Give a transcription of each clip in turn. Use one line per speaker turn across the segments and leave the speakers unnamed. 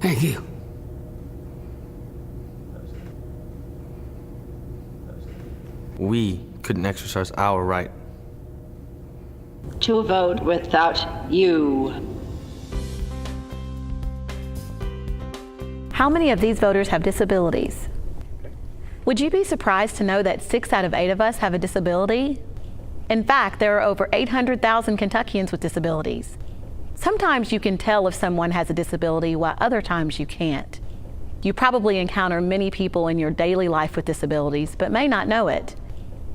Thank you.
We couldn't exercise our right.
To vote without you.
How many of these voters have disabilities? Would you be surprised to know that 6 out of 8 of us have a disability? In fact, there are over 800,000 Kentuckians with disabilities. Sometimes you can tell if someone has a disability while other times you can't. You probably encounter many people in your daily life with disabilities, but may not know it.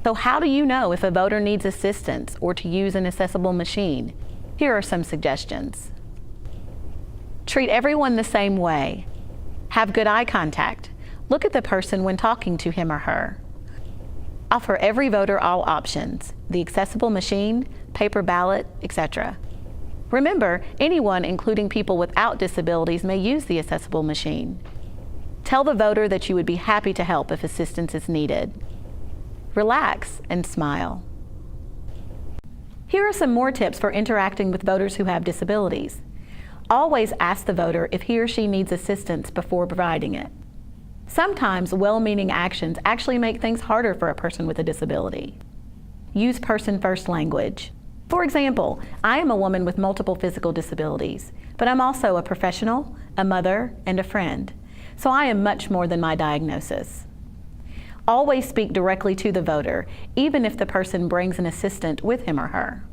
So how do you know if a voter needs assistance or to use an accessible machine? Here are some suggestions. Treat everyone the same way. Have good eye contact. Look at the person when talking to him or her. Offer every voter all options, the accessible machine, paper ballot, etc. Remember, anyone, including people without disabilities, may use the accessible machine. Tell the voter that you would be happy to help if assistance is needed. Relax and smile. Here are some more tips for interacting with voters who have disabilities. Always ask the voter if he or she needs assistance before providing it. Sometimes well-meaning actions actually make things harder for a person with a disability. Use person-first language. For example, I am a woman with multiple physical disabilities, but I'm also a professional, a mother, and a friend. So I am much more than my diagnosis. Always speak directly to the voter, even if the person brings an assistant with him or her.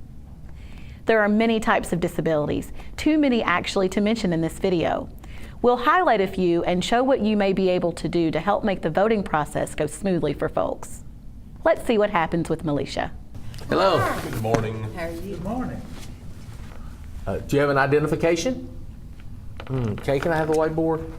There are many types of disabilities, too many actually to mention in this video. We'll highlight a few and show what you may be able to do to help make the voting process go smoothly for folks. Let's see what happens with Melisha.
Hello.
Good morning.
How are you?
Good morning.
Do you have an identification? Okay, can I have the whiteboard?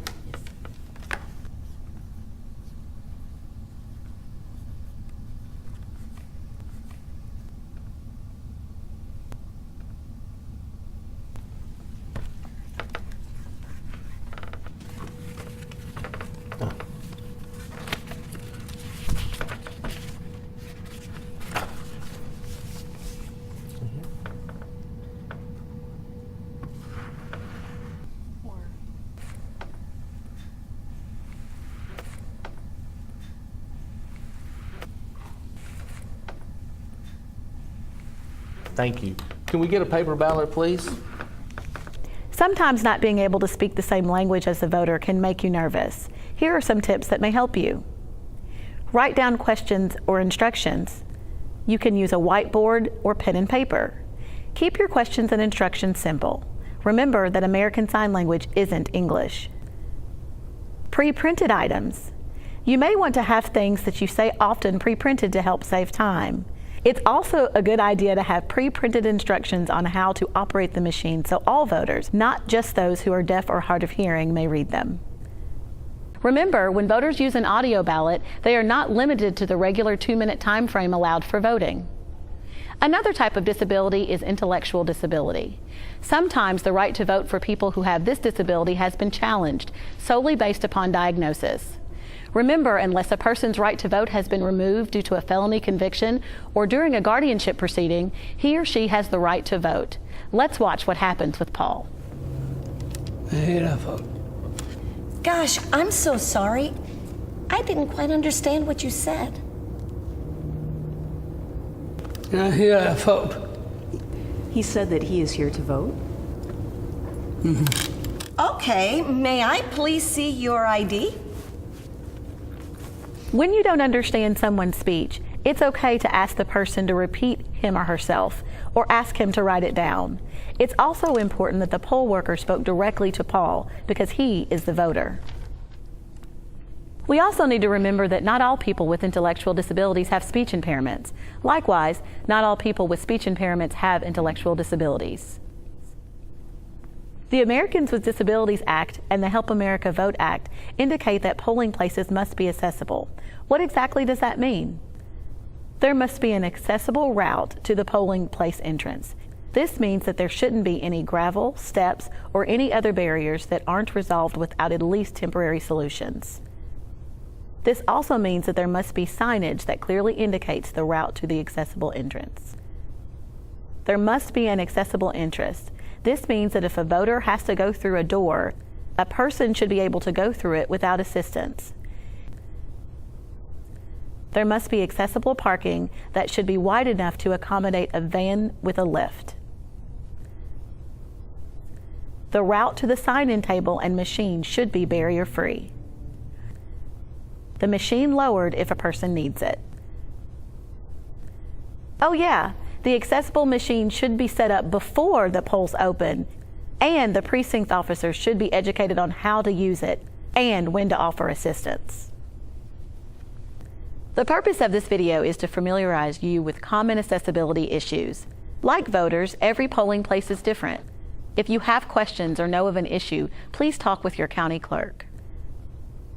Thank you. Can we get a paper ballot, please?
Sometimes not being able to speak the same language as the voter can make you nervous. Here are some tips that may help you. Write down questions or instructions. You can use a whiteboard or pen and paper. Keep your questions and instructions simple. Remember that American Sign Language isn't English. Pre-printed items. You may want to have things that you say often pre-printed to help save time. It's also a good idea to have pre-printed instructions on how to operate the machine so all voters, not just those who are deaf or hard of hearing, may read them. Remember, when voters use an audio ballot, they are not limited to the regular 2-minute time frame allowed for voting. Another type of disability is intellectual disability. Sometimes the right to vote for people who have this disability has been challenged solely based upon diagnosis. Remember, unless a person's right to vote has been removed due to a felony conviction or during a guardianship proceeding, he or she has the right to vote. Let's watch what happens with Paul.
I hate that vote.
Gosh, I'm so sorry. I didn't quite understand what you said.
I hear that vote.
He said that he is here to vote.
Okay, may I please see your ID?
When you don't understand someone's speech, it's okay to ask the person to repeat him or herself, or ask him to write it down. It's also important that the poll worker spoke directly to Paul, because he is the voter. We also need to remember that not all people with intellectual disabilities have speech impairments. Likewise, not all people with speech impairments have intellectual disabilities. The Americans with Disabilities Act and the Help America Vote Act indicate that polling places must be accessible. What exactly does that mean? There must be an accessible route to the polling place entrance. This means that there shouldn't be any gravel, steps, or any other barriers that aren't resolved without at least temporary solutions. This also means that there must be signage that clearly indicates the route to the accessible entrance. There must be an accessible entrance. This means that if a voter has to go through a door, A person should be able to go through it without assistance. There must be accessible parking that should be wide enough to accommodate a van with a lift. The route to the sign-in table and machine should be barrier-free. The machine lowered if a person needs it. Oh yeah, the accessible machine should be set up before the polls open, and the precinct officer should be educated on how to use it and when to offer assistance. The purpose of this video is to familiarize you with common accessibility issues. Like voters, every polling place is different. If you have questions or know of an issue, please talk with your county clerk.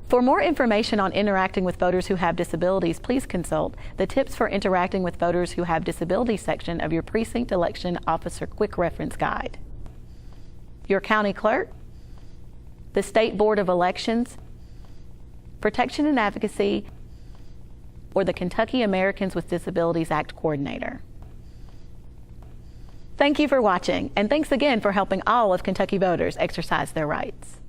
For more information on interacting with voters who have disabilities, please consult the Tips for Interacting with Voters Who Have Disabilities section of your Precinct Election Officer Quick Reference Guide. Your county clerk, the State Board of Elections, Protection and Advocacy, or the Kentucky Americans with Disabilities Act Coordinator. Thank you for watching, and thanks again for helping all of Kentucky voters exercise their rights.